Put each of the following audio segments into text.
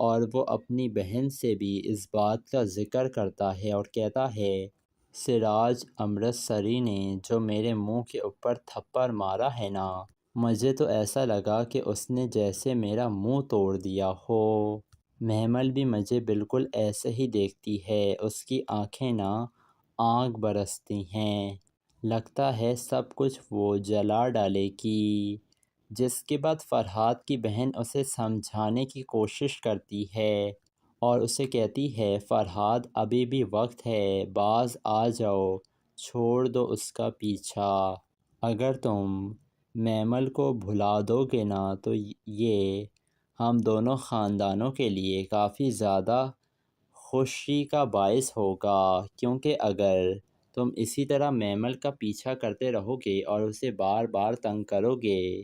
اور وہ اپنی بہن سے بھی اس بات کا ذکر کرتا ہے اور کہتا ہے سراج امرتسری نے جو میرے منہ کے اوپر تھپڑ مارا ہے نا، مجھے تو ایسا لگا کہ اس نے جیسے میرا منہ توڑ دیا ہو۔ محمل بھی مجھے بالکل ایسے ہی دیکھتی ہے، اس کی آنکھیں نا آگ برستی ہیں، لگتا ہے سب کچھ وہ جلا ڈالے گی۔ جس کے بعد فرحاد کی بہن اسے سمجھانے کی کوشش کرتی ہے اور اسے کہتی ہے فرحاد ابھی بھی وقت ہے، باز آ جاؤ، چھوڑ دو اس کا پیچھا، اگر تم محمل کو بھلا دو گے نا تو یہ ہم دونوں خاندانوں کے لیے کافی زیادہ خوشی کا باعث ہوگا، کیونکہ اگر تم اسی طرح محمل کا پیچھا کرتے رہو گے اور اسے بار بار تنگ کرو گے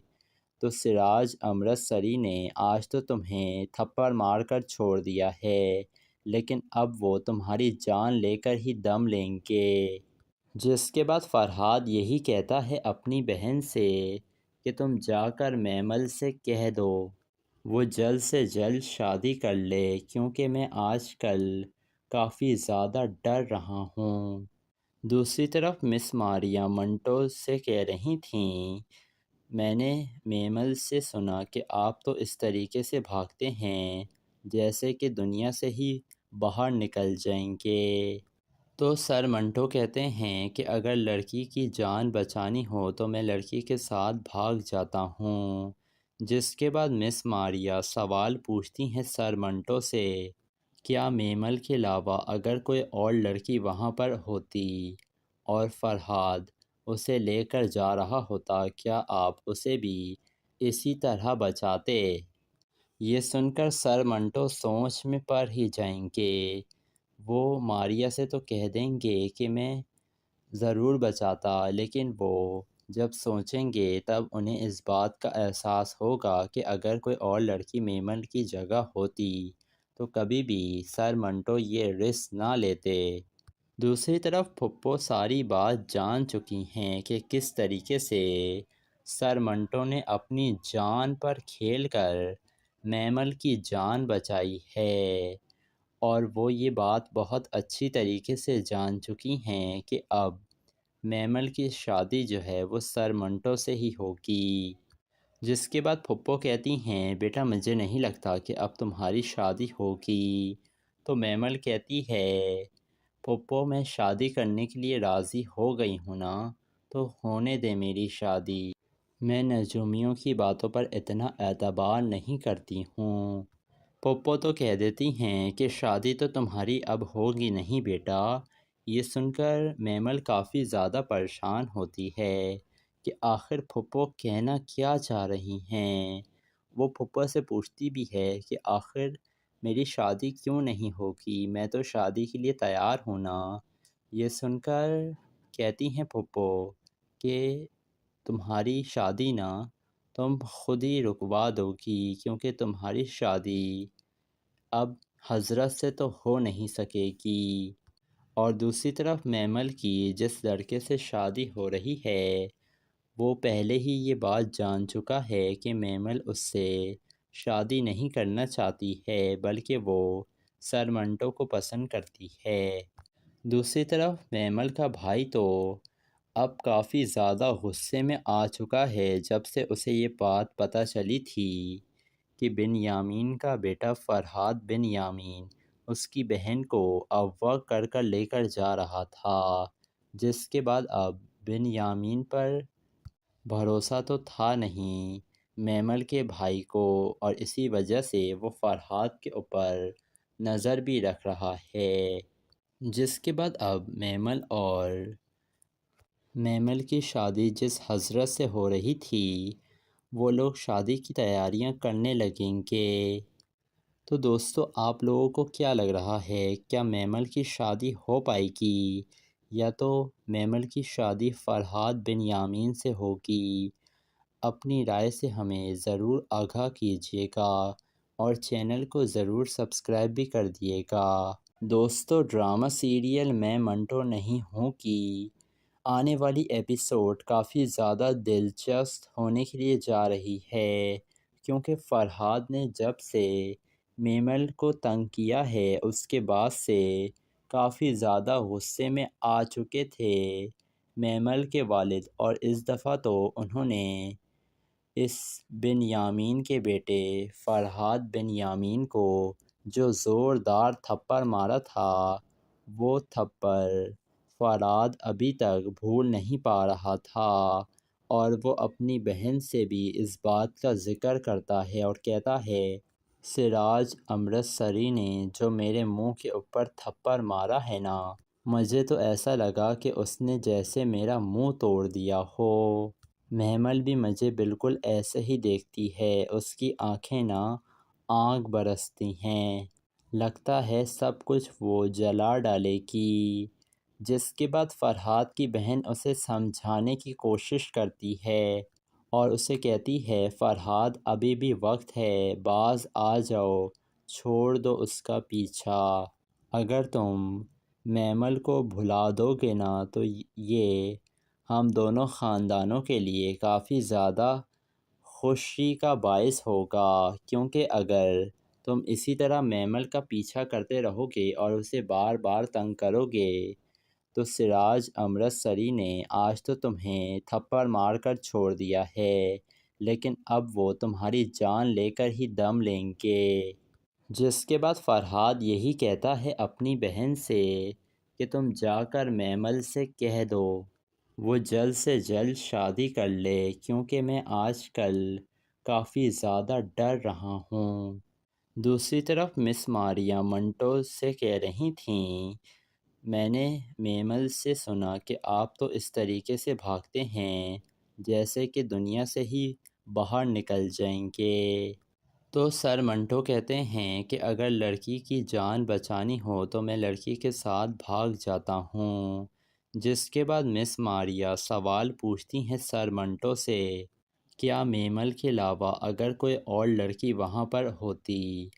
تو سراج امرتسری نے آج تو تمہیں تھپڑ مار کر چھوڑ دیا ہے، لیکن اب وہ تمہاری جان لے کر ہی دم لیں گے۔ جس کے بعد فرحاد یہی کہتا ہے اپنی بہن سے کہ تم جا کر محمل سے کہہ دو وہ جلد سے جلد شادی کر لے، کیونکہ میں آج کل کافی زیادہ ڈر رہا ہوں۔ دوسری طرف مس ماریا منٹو سے کہہ رہی تھیں میں نے محمل سے سنا کہ آپ تو اس طریقے سے بھاگتے ہیں جیسے کہ دنیا سے ہی باہر نکل جائیں گے۔ تو سر منٹو کہتے ہیں کہ اگر لڑکی کی جان بچانی ہو تو میں لڑکی کے ساتھ بھاگ جاتا ہوں۔ جس کے بعد مس ماریا سوال پوچھتی ہیں سر منٹو سے کیا محمل کے علاوہ اگر کوئی اور لڑکی وہاں پر ہوتی اور فرحاد اسے لے کر جا رہا ہوتا، کیا آپ اسے بھی اسی طرح بچاتے؟ یہ سن کر سر منٹو سوچ میں پڑ ہی جائیں گے۔ وہ ماریا سے تو کہہ دیں گے کہ میں ضرور بچاتا، لیکن وہ جب سوچیں گے تب انہیں اس بات کا احساس ہوگا کہ اگر کوئی اور لڑکی محمل کی جگہ ہوتی تو کبھی بھی سر منٹو یہ رسک نہ لیتے۔ دوسری طرف پھپھو ساری بات جان چکی ہیں کہ کس طریقے سے سر منٹو نے اپنی جان پر کھیل کر محمل کی جان بچائی ہے، اور وہ یہ بات بہت اچھی طریقے سے جان چکی ہیں کہ اب محمل کی شادی جو ہے وہ سر منٹو سے ہی ہوگی۔ جس کے بعد پھپھو کہتی ہیں بیٹا مجھے نہیں لگتا کہ اب تمہاری شادی ہوگی۔ تو محمل کہتی ہے پھپھو میں شادی کرنے کے لیے راضی ہو گئی ہوں نا، تو ہونے دے میری شادی، میں نجومیوں کی باتوں پر اتنا اعتبار نہیں کرتی ہوں۔ پھپھو تو کہہ دیتی ہیں کہ شادی تو تمہاری اب ہوگی نہیں بیٹا۔ یہ سن کر محمل کافی زیادہ پریشان ہوتی ہے کہ آخر پھپھو کہنا کیا چاہ رہی ہیں۔ وہ پھپھو سے پوچھتی بھی ہے کہ آخر میری شادی کیوں نہیں ہوگی، میں تو شادی کے لیے تیار ہوں نا۔ یہ سن کر کہتی ہیں پھپھو کہ تمہاری شادی نا تم خود ہی رکوا دو گی، کیونکہ تمہاری شادی اب حضرت سے تو ہو نہیں سکے گی۔ اور دوسری طرف محمل کی جس لڑکے سے شادی ہو رہی ہے وہ پہلے ہی یہ بات جان چکا ہے کہ محمل اس سے شادی نہیں کرنا چاہتی ہے، بلکہ وہ سر منٹو کو پسند کرتی ہے۔ دوسری طرف محمل کا بھائی تو اب کافی زیادہ غصے میں آ چکا ہے جب سے اسے یہ بات پتہ چلی تھی کہ بن یامین کا بیٹا فرحاد بن یامین اس کی بہن کو اغوا کر کر لے کر جا رہا تھا۔ جس کے بعد اب بن یامین پر بھروسہ تو تھا نہیں محمل کے بھائی کو، اور اسی وجہ سے وہ فرحاد کے اوپر نظر بھی رکھ رہا ہے۔ جس کے بعد اب محمل کی شادی جس حضرت سے ہو رہی تھی وہ لوگ شادی کی تیاریاں کرنے لگیں گے۔ تو دوستو آپ لوگوں کو کیا لگ رہا ہے، کیا محمل کی شادی ہو پائے گی یا تو محمل کی شادی فرحاد بن یامین سے ہوگی؟ اپنی رائے سے ہمیں ضرور آگاہ کیجیے گا اور چینل کو ضرور سبسکرائب بھی کر دیے گا۔ دوستو ڈرامہ سیریل میں منٹو نہیں ہوں کی آنے والی ایپیسوڈ کافی زیادہ دلچسپ ہونے کے لیے جا رہی ہے، کیونکہ فرحاد نے جب سے میمل کو تنگ کیا ہے اس کے بعد سے کافی زیادہ غصے میں آ چکے تھے میمل کے والد، اور اس دفعہ تو انہوں نے اس بن یامین کے بیٹے فرحاد بن یامین کو جو زوردار تھپڑ مارا تھا، وہ تھپڑ فرحاد ابھی تک بھول نہیں پا رہا تھا، اور وہ اپنی بہن سے بھی اس بات کا ذکر کرتا ہے اور کہتا ہے سراج امرتسری نے جو میرے منہ کے اوپر تھپڑ مارا ہے نا، مجھے تو ایسا لگا کہ اس نے جیسے میرا منہ توڑ دیا ہو۔ محمل بھی مجھے بالکل ایسے ہی دیکھتی ہے، اس کی آنکھیں نا آگ برستی ہیں، لگتا ہے سب کچھ وہ جلا ڈالے گی۔ جس کے بعد فرحاد کی بہن اسے سمجھانے کی کوشش کرتی ہے اور اسے کہتی ہے فرحاد ابھی بھی وقت ہے، باز آ جاؤ، چھوڑ دو اس کا پیچھا، اگر تم محمل کو بھلا دو گے نا تو یہ ہم دونوں خاندانوں کے لیے کافی زیادہ خوشی کا باعث ہوگا، کیونکہ اگر تم اسی طرح محمل کا پیچھا کرتے رہو گے اور اسے بار بار تنگ کرو گے تو سراج امرتسری نے آج تو تمہیں تھپڑ مار کر چھوڑ دیا ہے، لیکن اب وہ تمہاری جان لے کر ہی دم لیں گے۔ جس کے بعد فرحاد یہی کہتا ہے اپنی بہن سے کہ تم جا کر محمل سے کہہ دو وہ جلد سے جلد شادی کر لے، کیونکہ میں آج کل کافی زیادہ ڈر رہا ہوں۔ دوسری طرف مس ماریا منٹو سے کہہ رہی تھیں میں نے محمل سے سنا کہ آپ تو اس طریقے سے بھاگتے ہیں جیسے کہ دنیا سے ہی باہر نکل جائیں گے۔ تو سر منٹو کہتے ہیں کہ اگر لڑکی کی جان بچانی ہو تو میں لڑکی کے ساتھ بھاگ جاتا ہوں۔ جس کے بعد مس ماریا سوال پوچھتی ہیں سر منٹو سے کیا محمل کے علاوہ اگر کوئی اور لڑکی وہاں پر ہوتی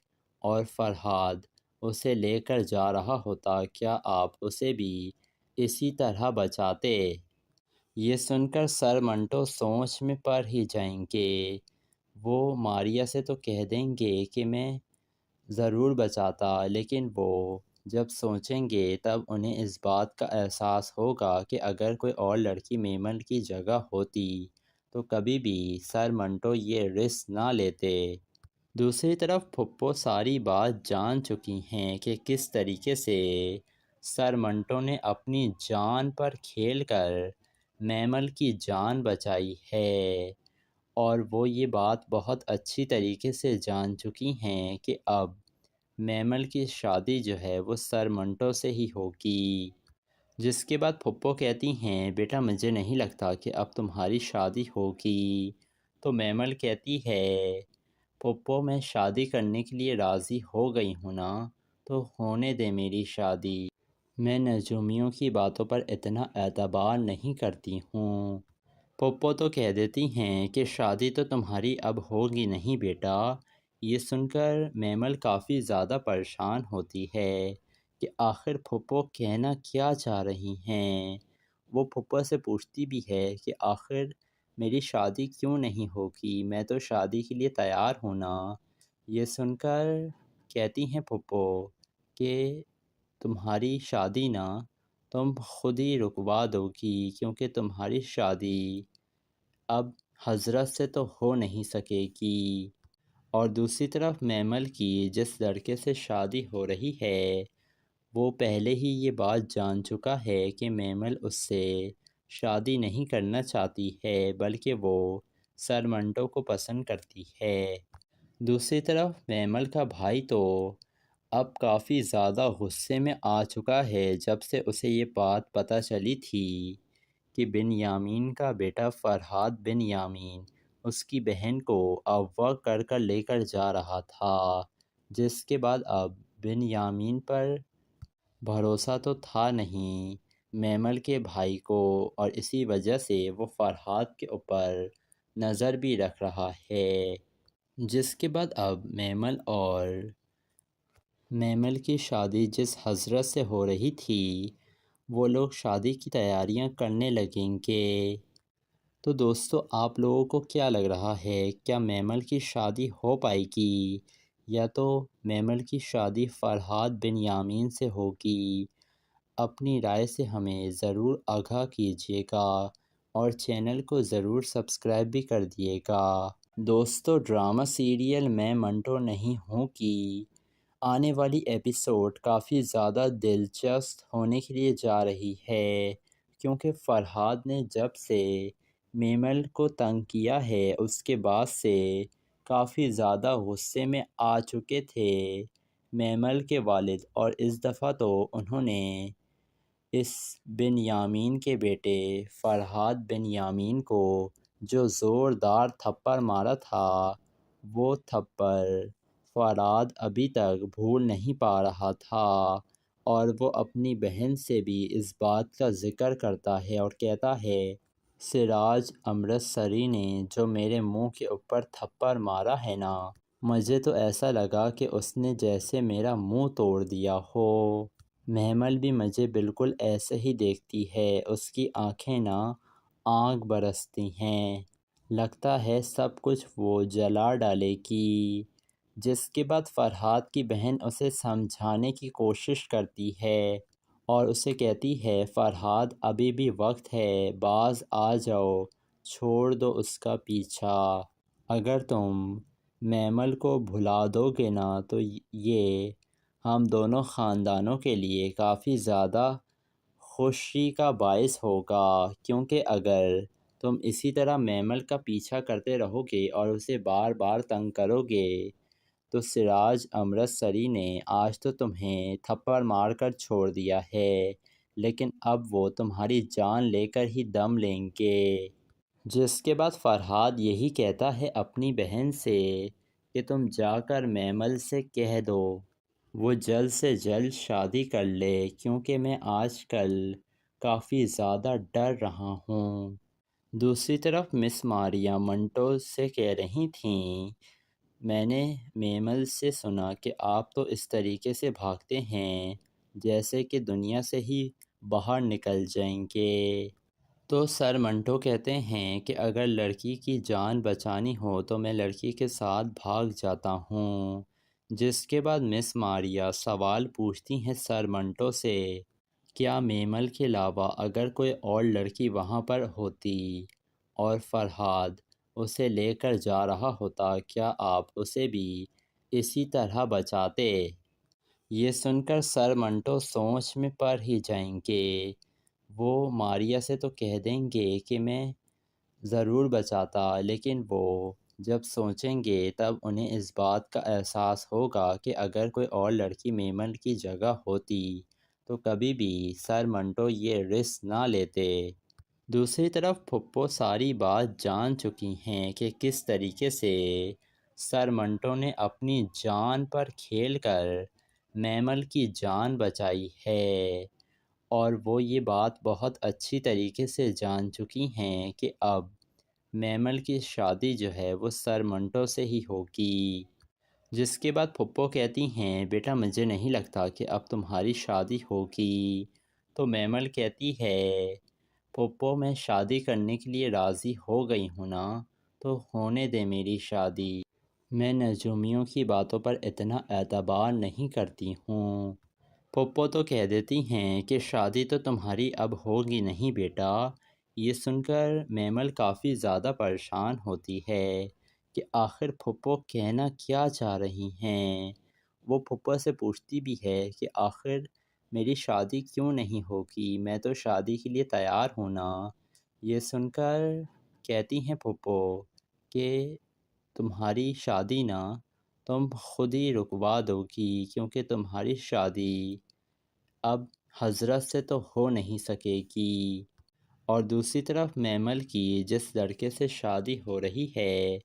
اور فرحاد اسے لے کر جا رہا ہوتا، کیا آپ اسے بھی اسی طرح بچاتے؟ یہ سن کر سر منٹو سوچ میں پڑ ہی جائیں گے۔ وہ ماریا سے تو کہہ دیں گے کہ میں ضرور بچاتا، لیکن وہ جب سوچیں گے تب انہیں اس بات کا احساس ہوگا کہ اگر کوئی اور لڑکی محمل کی جگہ ہوتی تو کبھی بھی سر منٹو یہ رسک نہ لیتے۔ دوسری طرف پھپھو ساری بات جان چکی ہیں کہ کس طریقے سے سر منٹو نے اپنی جان پر کھیل کر محمل کی جان بچائی ہے، اور وہ یہ بات بہت اچھی طریقے سے جان چکی ہیں کہ اب محمل کی شادی جو ہے وہ سر منٹو سے ہی ہوگی۔ جس کے بعد پھپھو کہتی ہیں بیٹا مجھے نہیں لگتا کہ اب تمہاری شادی ہوگی۔ تو محمل کہتی ہے پھپھو میں شادی کرنے کے لیے راضی ہو گئی ہوں نا، تو ہونے دے میری شادی، میں نجومیوں کی باتوں پر اتنا اعتبار نہیں کرتی ہوں۔ پھپھو تو کہہ دیتی ہیں کہ شادی تو تمہاری اب ہوگی نہیں بیٹا۔ یہ سن کر محمل کافی زیادہ پریشان ہوتی ہے کہ آخر پھپھو کہنا کیا چاہ رہی ہیں۔ وہ پھپھو سے پوچھتی بھی ہے کہ آخر میری شادی کیوں نہیں ہوگی، میں تو شادی کے لیے تیار ہوں نا۔ یہ سن کر کہتی ہیں پھپھو کہ تمہاری شادی نا تم خود ہی رکوا دو گی، کیونکہ تمہاری شادی اب حضرت سے تو ہو نہیں سکے گی۔ اور دوسری طرف محمل کی جس لڑکے سے شادی ہو رہی ہے وہ پہلے ہی یہ بات جان چکا ہے کہ محمل اس سے شادی نہیں کرنا چاہتی ہے، بلکہ وہ سر منٹو کو پسند کرتی ہے۔ دوسری طرف محمل کا بھائی تو اب کافی زیادہ غصے میں آ چکا ہے جب سے اسے یہ بات پتہ چلی تھی کہ بن یامین کا بیٹا فرحاد بن یامین اس کی بہن کو اغوا کر لے کر جا رہا تھا۔ جس کے بعد اب بن یامین پر بھروسہ تو تھا نہیں محمل کے بھائی کو، اور اسی وجہ سے وہ فرحاد کے اوپر نظر بھی رکھ رہا ہے۔ جس کے بعد اب محمل کی شادی جس حضرت سے ہو رہی تھی وہ لوگ شادی کی تیاریاں کرنے لگیں گے۔ تو دوستو آپ لوگوں کو کیا لگ رہا ہے، کیا محمل کی شادی ہو پائے گی یا تو میمل کی شادی فرحاد بن یامین سے ہوگی۔ اپنی رائے سے ہمیں ضرور آگاہ کیجیے گا اور چینل کو ضرور سبسکرائب بھی کر دیے گا۔ دوستو، ڈرامہ سیریل میں منٹو نہیں ہوں کی آنے والی ایپیسوڈ کافی زیادہ دلچسپ ہونے کے لیے جا رہی ہے، کیونکہ فرحاد نے جب سے میمل کو تنگ کیا ہے اس کے بعد سے کافی زیادہ غصے میں آ چکے تھے میمل کے والد، اور اس دفعہ تو انہوں نے اس بن یامین کے بیٹے فرحاد بن یامین کو جو زوردار تھپڑ مارا تھا، وہ تھپڑ فرحاد ابھی تک بھول نہیں پا رہا تھا، اور وہ اپنی بہن سے بھی اس بات کا ذکر کرتا ہے اور کہتا ہے، سراج امرتسری نے جو میرے منہ کے اوپر تھپڑ مارا ہے نا، مجھے تو ایسا لگا کہ اس نے جیسے میرا منہ توڑ دیا ہو۔ میمل بھی مجھے بالکل ایسے ہی دیکھتی ہے، اس کی آنکھیں نا آگ برستی ہیں، لگتا ہے سب کچھ وہ جلا ڈالے گی۔ جس کے بعد فرحاد کی بہن اسے سمجھانے کی کوشش کرتی ہے اور اسے کہتی ہے، فرحاد ابھی بھی وقت ہے، باز آ جاؤ، چھوڑ دو اس کا پیچھا، اگر تم میمل کو بھلا دو گے نا تو یہ ہم دونوں خاندانوں کے لیے کافی زیادہ خوشی کا باعث ہوگا، کیونکہ اگر تم اسی طرح میمل کا پیچھا کرتے رہو گے اور اسے بار بار تنگ کرو گے تو سراج امرتسری نے آج تو تمہیں تھپڑ مار کر چھوڑ دیا ہے، لیکن اب وہ تمہاری جان لے کر ہی دم لیں گے۔ جس کے بعد فرحاد یہی کہتا ہے اپنی بہن سے کہ تم جا کر میمل سے کہہ دو وہ جلد سے جلد شادی کر لے، کیونکہ میں آج کل کافی زیادہ ڈر رہا ہوں۔ دوسری طرف مس ماریا منٹو سے کہہ رہی تھیں، میں نے میمل سے سنا کہ آپ تو اس طریقے سے بھاگتے ہیں جیسے کہ دنیا سے ہی باہر نکل جائیں گے۔ تو سر منٹو کہتے ہیں کہ اگر لڑکی کی جان بچانی ہو تو میں لڑکی کے ساتھ بھاگ جاتا ہوں۔ جس کے بعد مس ماریا سوال پوچھتی ہیں سر منٹو سے، کیا میمل کے علاوہ اگر کوئی اور لڑکی وہاں پر ہوتی اور فرحاد اسے لے کر جا رہا ہوتا، کیا آپ اسے بھی اسی طرح بچاتے؟ یہ سن کر سر منٹو سوچ میں پڑ ہی جائیں گے۔ وہ ماریا سے تو کہہ دیں گے کہ میں ضرور بچاتا، لیکن وہ جب سوچیں گے تب انہیں اس بات کا احساس ہوگا کہ اگر کوئی اور لڑکی میمل کی جگہ ہوتی تو کبھی بھی سر منٹو یہ رسک نہ لیتے۔ دوسری طرف پھپھو ساری بات جان چکی ہیں کہ کس طریقے سے سر منٹو نے اپنی جان پر کھیل کر میمل کی جان بچائی ہے، اور وہ یہ بات بہت اچھی طریقے سے جان چکی ہیں کہ اب میمل کی شادی جو ہے وہ سر منٹو سے ہی ہوگی۔ جس کے بعد پھپھو کہتی ہیں، بیٹا مجھے نہیں لگتا کہ اب تمہاری شادی ہوگی۔ تو میمل کہتی ہے، پھپھو میں شادی کرنے کے لیے راضی ہو گئی ہوں نا، تو ہونے دے میری شادی، میں نجومیوں کی باتوں پر اتنا اعتبار نہیں کرتی ہوں۔ پھپھو تو کہہ دیتی ہیں کہ شادی تو تمہاری اب ہوگی نہیں بیٹا۔ یہ سن کر میمل کافی زیادہ پریشان ہوتی ہے کہ آخر پھپھو کہنا کیا چاہ رہی ہیں۔ وہ پھپھو سے پوچھتی بھی ہے کہ آخر میری شادی کیوں نہیں ہوگی، میں تو شادی کے لیے تیار ہوں نا۔ یہ سن کر کہتی ہیں پھپھو کہ تمہاری شادی نا تم خود ہی رکوا دو گی، کیونکہ تمہاری شادی اب حضرت سے تو ہو نہیں سکے گی۔ اور دوسری طرف میمل کی جس لڑکے سے شادی ہو رہی ہے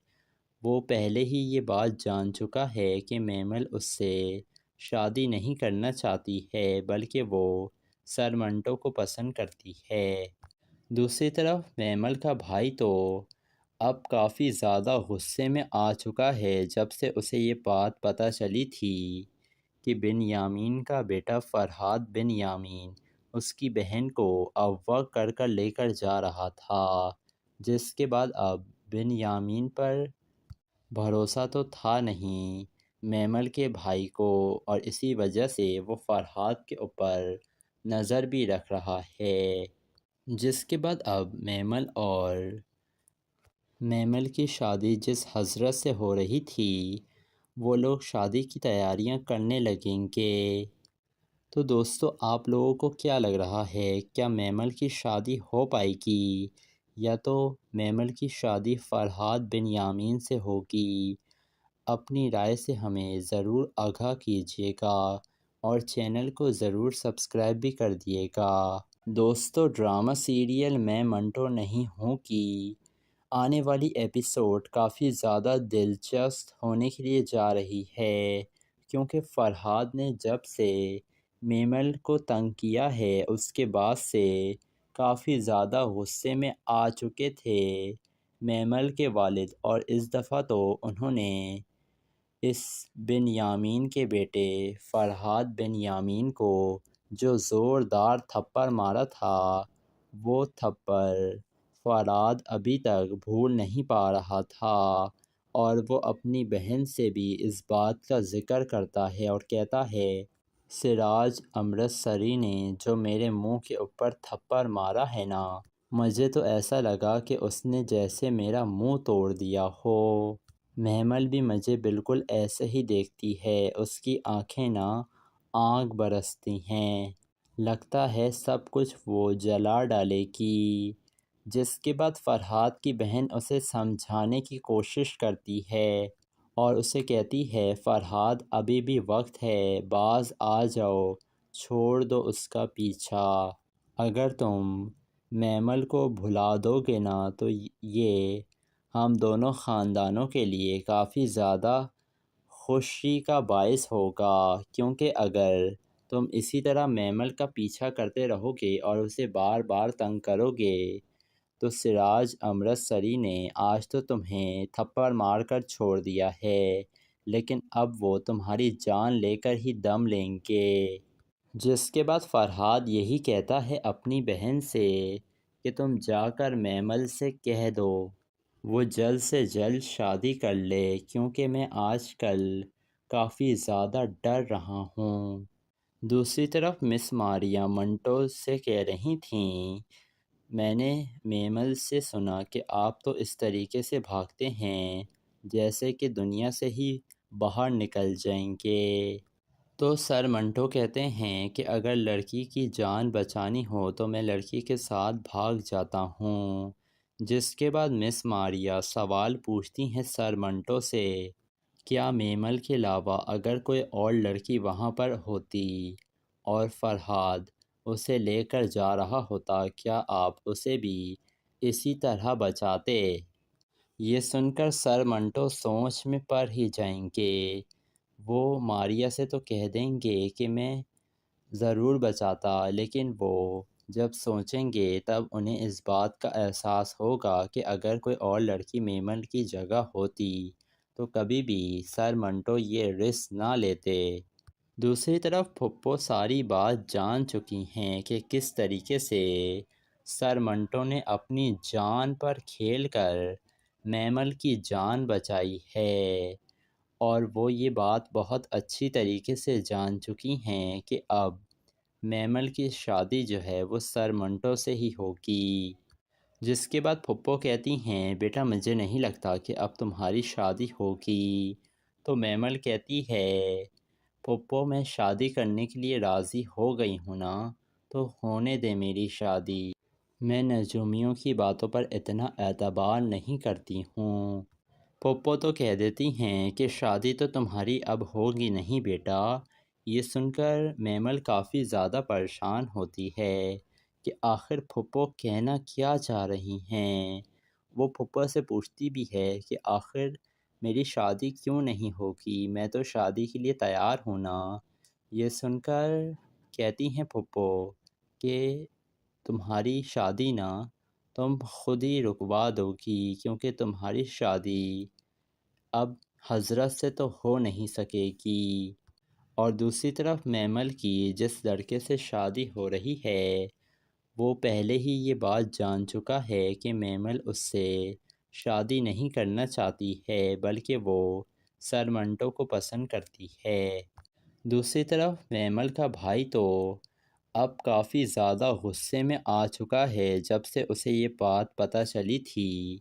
وہ پہلے ہی یہ بات جان چکا ہے کہ میمل اس سے شادی نہیں کرنا چاہتی ہے، بلکہ وہ سر منٹو کو پسند کرتی ہے۔ دوسری طرف میمل کا بھائی تو اب کافی زیادہ غصے میں آ چکا ہے جب سے اسے یہ بات پتہ چلی تھی کہ بن یامین کا بیٹا فرحاد بن یامین اس کی بہن کو اغوا کر لے کر جا رہا تھا۔ جس کے بعد اب بن یامین پر بھروسہ تو تھا نہیں میمل کے بھائی کو، اور اسی وجہ سے وہ فرحاد کے اوپر نظر بھی رکھ رہا ہے، جس کے بعد اب میمل کی شادی جس حضرت سے ہو رہی تھی وہ لوگ شادی کی تیاریاں کرنے لگیں گے۔ تو دوستو آپ لوگوں کو کیا لگ رہا ہے، کیا میمل کی شادی ہو پائے گی یا تو میمل کی شادی فرحاد بن یامین سے ہوگی؟ اپنی رائے سے ہمیں ضرور آگاہ کیجیے گا اور چینل کو ضرور سبسکرائب بھی کر دیے گا۔ دوستو ڈرامہ سیریل میں منٹو نہیں ہوں کی آنے والی ایپیسوڈ کافی زیادہ دلچسپ ہونے کے لیے جا رہی ہے، کیونکہ فرحاد نے جب سے میمل کو تنگ کیا ہے اس کے بعد سے کافی زیادہ غصے میں آ چکے تھے میمل کے والد، اور اس دفعہ تو انہوں نے اس بن یامین کے بیٹے فرحاد بن یامین کو جو زوردار تھپڑ مارا تھا وہ تھپڑ فرحاد ابھی تک بھول نہیں پا رہا تھا، اور وہ اپنی بہن سے بھی اس بات کا ذکر کرتا ہے اور کہتا ہے سراج امرتسری نے جو میرے منہ کے اوپر تھپڑ مارا ہے نا، مجھے تو ایسا لگا کہ اس نے جیسے میرا منہ توڑ دیا ہو۔ میمل بھی مجھے بالکل ایسے ہی دیکھتی ہے، اس کی آنکھیں نا آگ برستی ہیں، لگتا ہے سب کچھ وہ جلا ڈالے گی۔ جس کے بعد فرحاد کی بہن اسے سمجھانے کی کوشش کرتی ہے اور اسے کہتی ہے فرحاد ابھی بھی وقت ہے، باز آ جاؤ، چھوڑ دو اس کا پیچھا، اگر تم میمل کو بھلا دو گے نا تو یہ ہم دونوں خاندانوں کے لیے کافی زیادہ خوشی کا باعث ہوگا، کیونکہ اگر تم اسی طرح میمل کا پیچھا کرتے رہو گے اور اسے بار بار تنگ کرو گے تو سراج امرتسری نے آج تو تمہیں تھپڑ مار کر چھوڑ دیا ہے، لیکن اب وہ تمہاری جان لے کر ہی دم لیں گے۔ جس کے بعد فرحاد یہی کہتا ہے اپنی بہن سے کہ تم جا کر میمل سے کہہ دو وہ جلد سے جلد شادی کر لے، کیونکہ میں آج کل کافی زیادہ ڈر رہا ہوں۔ دوسری طرف مس ماریا منٹو سے کہہ رہی تھیں میں نے میمل سے سنا کہ آپ تو اس طریقے سے بھاگتے ہیں جیسے کہ دنیا سے ہی باہر نکل جائیں گے۔ تو سر منٹو کہتے ہیں کہ اگر لڑکی کی جان بچانی ہو تو میں لڑکی کے ساتھ بھاگ جاتا ہوں۔ جس کے بعد مس ماریا سوال پوچھتی ہیں سر منٹو سے کیا میمل کے علاوہ اگر کوئی اور لڑکی وہاں پر ہوتی اور فرحاد اسے لے کر جا رہا ہوتا کیا آپ اسے بھی اسی طرح بچاتے؟ یہ سن کر سر منٹو سوچ میں پڑ ہی جائیں گے، وہ ماریا سے تو کہہ دیں گے کہ میں ضرور بچاتا، لیکن وہ جب سوچیں گے تب انہیں اس بات کا احساس ہوگا کہ اگر کوئی اور لڑکی میمل کی جگہ ہوتی تو کبھی بھی سر منٹو یہ رسک نہ لیتے۔ دوسری طرف پھپھو ساری بات جان چکی ہیں کہ کس طریقے سے سر منٹو نے اپنی جان پر کھیل کر میمل کی جان بچائی ہے، اور وہ یہ بات بہت اچھی طریقے سے جان چکی ہیں کہ اب میمل کی شادی جو ہے وہ سر منٹو سے ہی ہوگی۔ جس کے بعد پھپھو کہتی ہیں بیٹا مجھے نہیں لگتا کہ اب تمہاری شادی ہوگی۔ تو میمل کہتی ہے پھپھو میں شادی کرنے کے لیے راضی ہو گئی ہوں نا، تو ہونے دے میری شادی، میں نجومیوں کی باتوں پر اتنا اعتبار نہیں کرتی ہوں۔ پھپھو تو کہہ دیتی ہیں کہ شادی تو تمہاری اب ہوگی نہیں بیٹا۔ یہ سن کر میمل کافی زیادہ پریشان ہوتی ہے کہ آخر پھپھو کہنا کیا چاہ رہی ہیں۔ وہ پھپھو سے پوچھتی بھی ہے کہ آخر میری شادی کیوں نہیں ہوگی، میں تو شادی کے لیے تیار ہوں نا۔ یہ سن کر کہتی ہیں پھپھو کہ تمہاری شادی نا تم خود ہی رکوا دو گی، کیونکہ تمہاری شادی اب حضرت سے تو ہو نہیں سکے گی۔ اور دوسری طرف میمل کی جس لڑکے سے شادی ہو رہی ہے وہ پہلے ہی یہ بات جان چکا ہے کہ میمل اس سے شادی نہیں کرنا چاہتی ہے، بلکہ وہ سر منٹو کو پسند کرتی ہے۔ دوسری طرف میمل کا بھائی تو اب کافی زیادہ غصے میں آ چکا ہے جب سے اسے یہ بات پتہ چلی تھی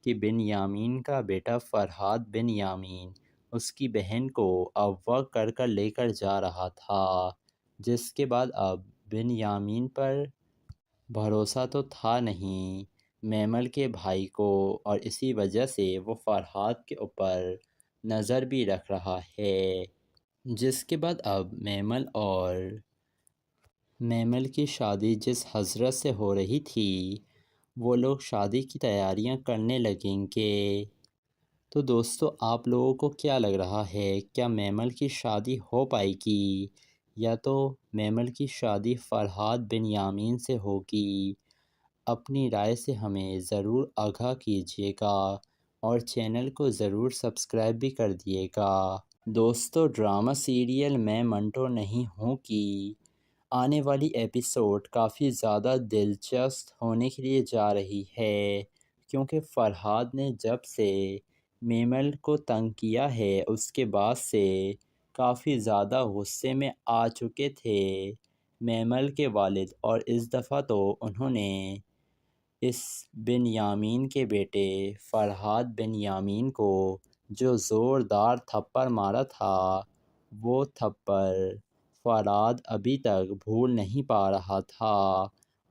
کہ بن یامین کا بیٹا فرحاد بن یامین اس کی بہن کو اغوا کر لے کر جا رہا تھا، جس کے بعد اب بن یامین پر بھروسہ تو تھا نہیں میمل کے بھائی کو، اور اسی وجہ سے وہ فرحاد کے اوپر نظر بھی رکھ رہا ہے، جس کے بعد اب میمل کی شادی جس حضرت سے ہو رہی تھی وہ لوگ شادی کی تیاریاں کرنے لگیں گے۔ تو دوستو آپ لوگوں کو کیا لگ رہا ہے، کیا میمل کی شادی ہو پائے گی یا تو میمل کی شادی فرحاد بن یامین سے ہوگی؟ اپنی رائے سے ہمیں ضرور آگاہ کیجیے گا اور چینل کو ضرور سبسکرائب بھی کر دیے گا۔ دوستو ڈرامہ سیریل میں منٹو نہیں ہوں کی آنے والی ایپیسوڈ کافی زیادہ دلچسپ ہونے کے لیے جا رہی ہے، کیونکہ فرحاد نے جب سے میمل کو تنگ کیا ہے اس کے بعد سے کافی زیادہ غصے میں آ چکے تھے میمل کے والد، اور اس دفعہ تو انہوں نے اس بن یامین کے بیٹے فرحاد بن یامین کو جو زوردار تھپڑ مارا تھا وہ تھپڑ فرحاد ابھی تک بھول نہیں پا رہا تھا،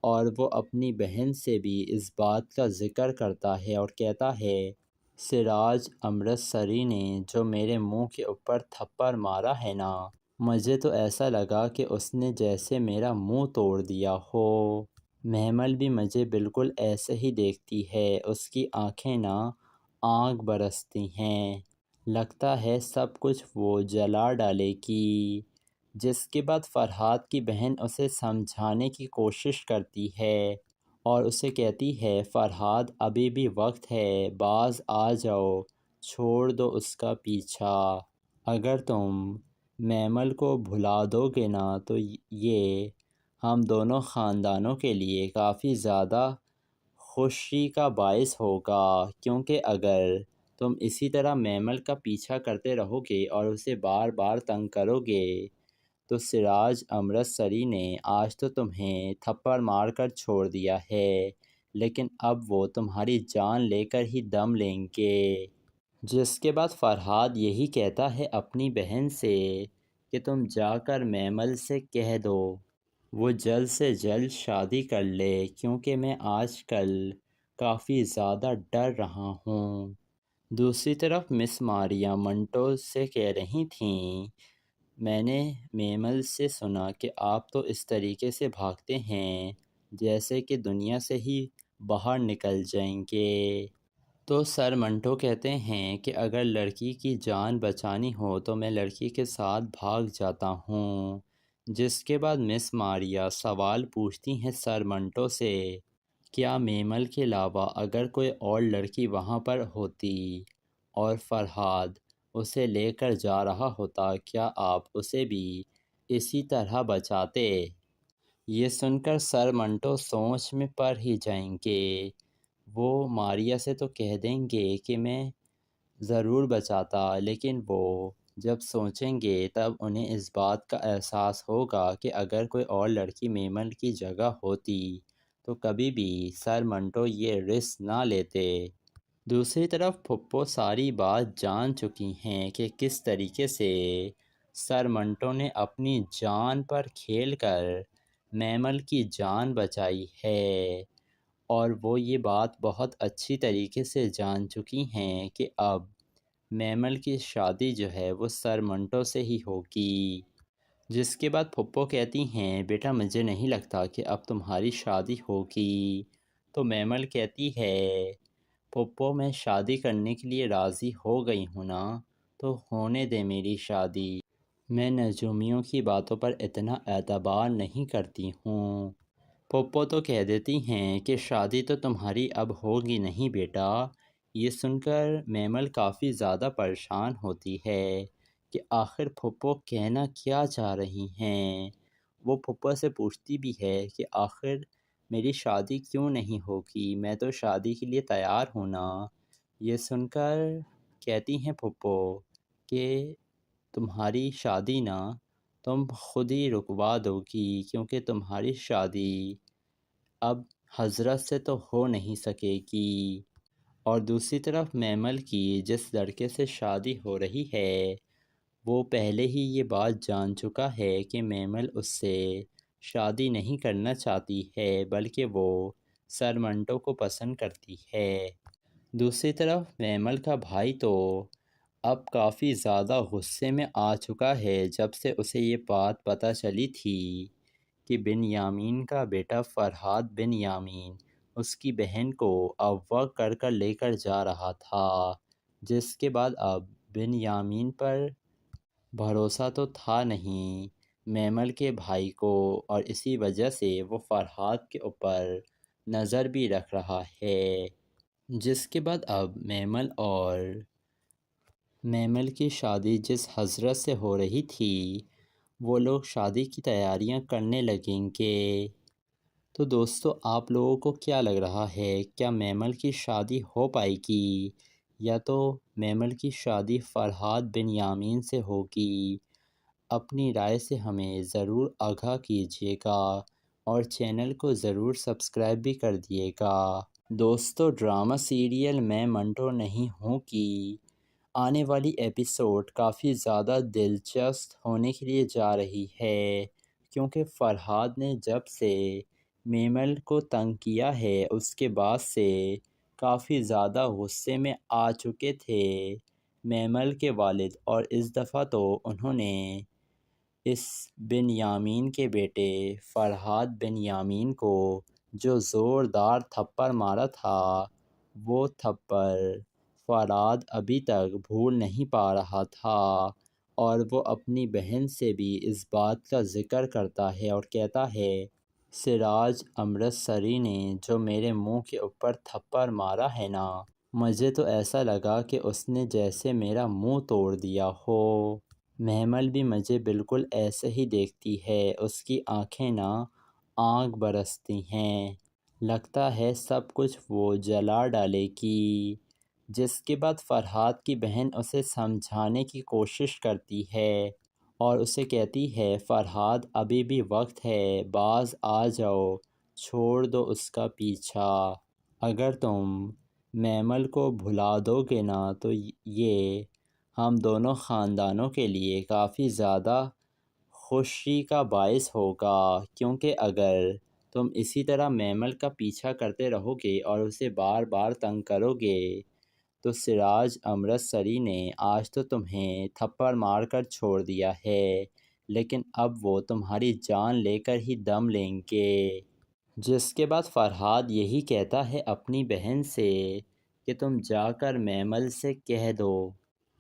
اور وہ اپنی بہن سے بھی اس بات کا ذکر کرتا ہے اور کہتا ہے سراج امرتسری نے جو میرے منہ کے اوپر تھپڑ مارا ہے نا، مجھے تو ایسا لگا کہ اس نے جیسے میرا منہ توڑ دیا ہو۔ میمل بھی مجھے بالکل ایسے ہی دیکھتی ہے، اس کی آنکھیں نا آگ برستی ہیں، لگتا ہے سب کچھ وہ جلا ڈالے گی۔ جس کے بعد فرحاد کی بہن اسے سمجھانے کی کوشش کرتی ہے اور اسے کہتی ہے فرحاد ابھی بھی وقت ہے، باز آ جاؤ، چھوڑ دو اس کا پیچھا، اگر تم میمل کو بھلا دو گے نا تو یہ ہم دونوں خاندانوں کے لیے کافی زیادہ خوشی کا باعث ہوگا، کیونکہ اگر تم اسی طرح میمل کا پیچھا کرتے رہو گے اور اسے بار بار تنگ کرو گے تو سراج امرتسری نے آج تو تمہیں تھپڑ مار کر چھوڑ دیا ہے، لیکن اب وہ تمہاری جان لے کر ہی دم لیں گے۔ جس کے بعد فرحاد یہی کہتا ہے اپنی بہن سے کہ تم جا کر میمل سے کہہ دو وہ جلد سے جلد شادی کر لے، کیونکہ میں آج کل کافی زیادہ ڈر رہا ہوں۔ دوسری طرف مس ماریا منٹو سے کہہ رہی تھیں میں نے میمل سے سنا کہ آپ تو اس طریقے سے بھاگتے ہیں جیسے کہ دنیا سے ہی باہر نکل جائیں گے۔ تو سر منٹو کہتے ہیں کہ اگر لڑکی کی جان بچانی ہو تو میں لڑکی کے ساتھ بھاگ جاتا ہوں۔ جس کے بعد مس ماریا سوال پوچھتی ہیں سر منٹو سے کیا میمل کے علاوہ اگر کوئی اور لڑکی وہاں پر ہوتی اور فرحاد اسے لے کر جا رہا ہوتا کیا آپ اسے بھی اسی طرح بچاتے؟ یہ سن کر سر منٹو سوچ میں پڑ ہی جائیں گے، وہ ماریا سے تو کہہ دیں گے کہ میں ضرور بچاتا، لیکن وہ جب سوچیں گے تب انہیں اس بات کا احساس ہوگا کہ اگر کوئی اور لڑکی میمل کی جگہ ہوتی تو کبھی بھی سر منٹو یہ رسک نہ لیتے۔ دوسری طرف پھپھو ساری بات جان چکی ہیں کہ کس طریقے سے سر منٹو نے اپنی جان پر کھیل کر میمل کی جان بچائی ہے، اور وہ یہ بات بہت اچھی طریقے سے جان چکی ہیں کہ اب میمل کی شادی جو ہے وہ سر منٹو سے ہی ہوگی۔ جس کے بعد پھپھو کہتی ہیں بیٹا مجھے نہیں لگتا کہ اب تمہاری شادی ہوگی۔ تو میمل کہتی ہے پھپھو میں شادی کرنے کے لیے راضی ہو گئی ہوں نا، تو ہونے دے میری شادی، میں نجومیوں کی باتوں پر اتنا اعتبار نہیں کرتی ہوں۔ پھپھو تو کہہ دیتی ہیں کہ شادی تو تمہاری اب ہوگی نہیں بیٹا۔ یہ سن کر میمل کافی زیادہ پریشان ہوتی ہے کہ آخر پھپھو کہنا کیا چاہ رہی ہیں۔ وہ پھپھو سے پوچھتی بھی ہے کہ آخر میری شادی کیوں نہیں ہوگی، میں تو شادی کے لیے تیار ہوں نا۔ یہ سن کر کہتی ہیں پھپھو کہ تمہاری شادی نا تم خود ہی رکوا دو گی، کیونکہ تمہاری شادی اب حضرت سے تو ہو نہیں سکے گی۔ اور دوسری طرف میمل کی جس لڑکے سے شادی ہو رہی ہے وہ پہلے ہی یہ بات جان چکا ہے کہ میمل اس سے شادی نہیں کرنا چاہتی ہے، بلکہ وہ سر منٹو کو پسند کرتی ہے۔ دوسری طرف میمل کا بھائی تو اب کافی زیادہ غصے میں آ چکا ہے جب سے اسے یہ بات پتہ چلی تھی کہ بن یامین کا بیٹا فرحاد بن یامین اس کی بہن کو اغوا کر لے کر جا رہا تھا، جس کے بعد اب بن یامین پر بھروسہ تو تھا نہیں میمل کے بھائی کو، اور اسی وجہ سے وہ فرحاد کے اوپر نظر بھی رکھ رہا ہے، جس کے بعد اب میمل کی شادی جس حضرت سے ہو رہی تھی وہ لوگ شادی کی تیاریاں کرنے لگیں گے۔ تو دوستو آپ لوگوں کو کیا لگ رہا ہے، کیا میمل کی شادی ہو پائے گی یا تو میمل کی شادی فرحاد بن یامین سے ہوگی؟ اپنی رائے سے ہمیں ضرور آگاہ کیجیے گا اور چینل کو ضرور سبسکرائب بھی کر دیے گا۔ دوستو ڈرامہ سیریل میں منٹو نہیں ہوں کی آنے والی ایپیسوڈ کافی زیادہ دلچسپ ہونے کے لیے جا رہی ہے، کیونکہ فرحاد نے جب سے میمل کو تنگ کیا ہے اس کے بعد سے کافی زیادہ غصے میں آ چکے تھے میمل کے والد، اور اس دفعہ تو انہوں نے اس بن یامین کے بیٹے فرحاد بن یامین کو جو زوردار تھپڑ مارا تھا وہ تھپڑ فرحاد ابھی تک بھول نہیں پا رہا تھا، اور وہ اپنی بہن سے بھی اس بات کا ذکر کرتا ہے اور کہتا ہے سراج امرتسری نے جو میرے منہ کے اوپر تھپڑ مارا ہے نا، مجھے تو ایسا لگا کہ اس نے جیسے میرا منہ توڑ دیا ہو۔ میمل بھی مجھے بالکل ایسے ہی دیکھتی ہے، اس کی آنکھیں نا آگ برستی ہیں، لگتا ہے سب کچھ وہ جلا ڈالے گی۔ جس کے بعد فرحاد کی بہن اسے سمجھانے کی کوشش کرتی ہے اور اسے کہتی ہے فرحاد ابھی بھی وقت ہے، باز آ جاؤ، چھوڑ دو اس کا پیچھا، اگر تم میمل کو بھلا دو گے نا تو یہ ہم دونوں خاندانوں کے لیے کافی زیادہ خوشی کا باعث ہوگا، کیونکہ اگر تم اسی طرح میمل کا پیچھا کرتے رہو گے اور اسے بار بار تنگ کرو گے تو سراج امرتسری نے آج تو تمہیں تھپڑ مار کر چھوڑ دیا ہے، لیکن اب وہ تمہاری جان لے کر ہی دم لیں گے۔ جس کے بعد فرحاد یہی کہتا ہے اپنی بہن سے کہ تم جا کر میمل سے کہہ دو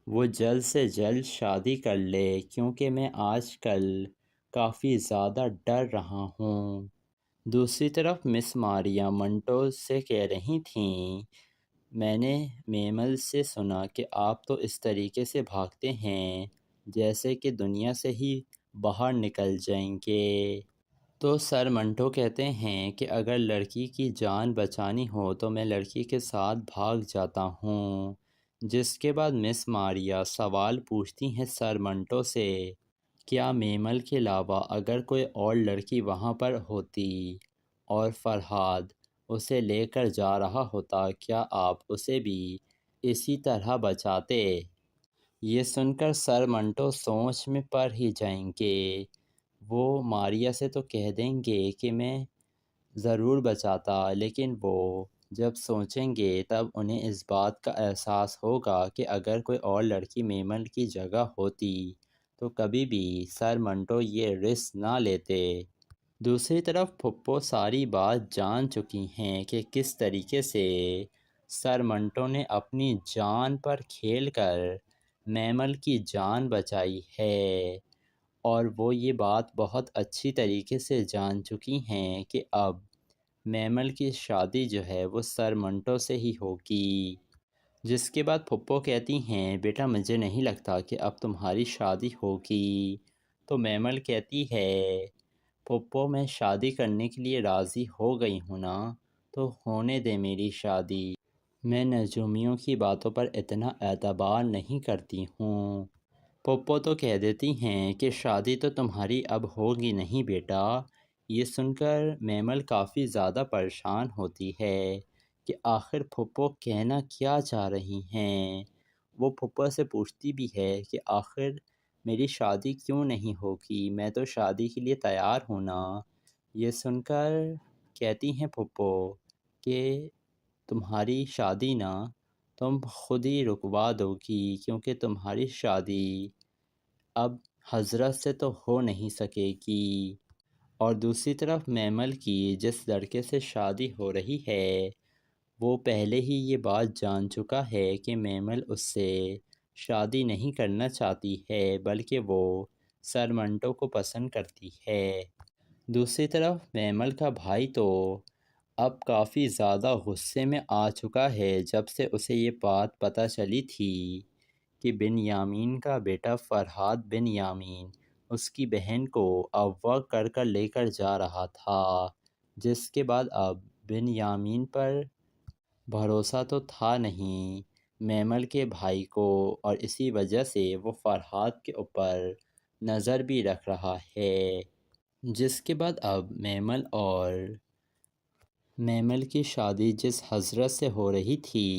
وہ جلد سے جلد شادی کر لے، کیونکہ میں آج کل کافی زیادہ ڈر رہا ہوں۔ دوسری طرف مس ماریا منٹو سے کہہ رہی تھیں میں نے میمل سے سنا کہ آپ تو اس طریقے سے بھاگتے ہیں جیسے کہ دنیا سے ہی باہر نکل جائیں گے۔ تو سر منٹو کہتے ہیں کہ اگر لڑکی کی جان بچانی ہو تو میں لڑکی کے ساتھ بھاگ جاتا ہوں۔ جس کے بعد مس ماریا سوال پوچھتی ہیں سر منٹو سے کیا میمل کے علاوہ اگر کوئی اور لڑکی وہاں پر ہوتی اور فرحاد اسے لے کر جا رہا ہوتا کیا آپ اسے بھی اسی طرح بچاتے؟ یہ سن کر سر منٹو سوچ میں پڑ ہی جائیں گے، وہ ماریا سے تو کہہ دیں گے کہ میں ضرور بچاتا، لیکن وہ جب سوچیں گے تب انہیں اس بات کا احساس ہوگا کہ اگر کوئی اور لڑکی میمل کی جگہ ہوتی تو کبھی بھی سر منٹو یہ رسک نہ لیتے۔ دوسری طرف پھپھو ساری بات جان چکی ہیں کہ کس طریقے سے سر منٹو نے اپنی جان پر کھیل کر میمل کی جان بچائی ہے، اور وہ یہ بات بہت اچھی طریقے سے جان چکی ہیں کہ اب میمل کی شادی جو ہے وہ سر منٹو سے ہی ہوگی۔ جس کے بعد پھپھو کہتی ہیں بیٹا مجھے نہیں لگتا کہ اب تمہاری شادی ہوگی۔ تو میمل کہتی ہے پھپھو میں شادی کرنے کے لیے راضی ہو گئی ہوں نا، تو ہونے دے میری شادی، میں نجومیوں کی باتوں پر اتنا اعتبار نہیں کرتی ہوں۔ پپو تو کہہ دیتی ہیں کہ شادی تو تمہاری اب ہوگی نہیں بیٹا۔ یہ سن کر میمل کافی زیادہ پریشان ہوتی ہے کہ آخر پھپھو کہنا کیا چاہ رہی ہیں۔ وہ پھپھو سے پوچھتی بھی ہے کہ آخر میری شادی کیوں نہیں ہوگی، میں تو شادی کے لیے تیار ہوں نا۔ یہ سن کر کہتی ہیں پھپھو کہ تمہاری شادی نا تم خود ہی رکوا دو گی، کیونکہ تمہاری شادی اب حضرت سے تو ہو نہیں سکے گی۔ اور دوسری طرف میمل کی جس لڑکے سے شادی ہو رہی ہے وہ پہلے ہی یہ بات جان چکا ہے کہ میمل اس سے شادی نہیں کرنا چاہتی ہے، بلکہ وہ سر منٹو کو پسند کرتی ہے۔ دوسری طرف میمل کا بھائی تو اب کافی زیادہ غصے میں آ چکا ہے جب سے اسے یہ بات پتہ چلی تھی کہ بن یامین کا بیٹا فرحاد بن یامین اس کی بہن کو اغوا کر کر لے کر جا رہا تھا، جس کے بعد اب بن یامین پر بھروسہ تو تھا نہیں میمل کے بھائی کو، اور اسی وجہ سے وہ فرحاد کے اوپر نظر بھی رکھ رہا ہے، جس کے بعد اب میمل کی شادی جس حضرت سے ہو رہی تھی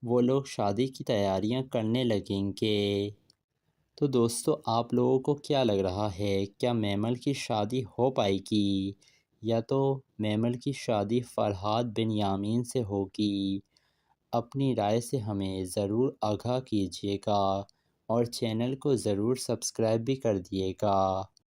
وہ لوگ شادی کی تیاریاں کرنے لگیں گے۔ تو دوستو آپ لوگوں کو کیا لگ رہا ہے، کیا میمل کی شادی ہو پائے گی یا تو میمل کی شادی فرحاد بن یامین سے ہوگی؟ اپنی رائے سے ہمیں ضرور آگاہ کیجیے گا اور چینل کو ضرور سبسکرائب بھی کر دیے گا۔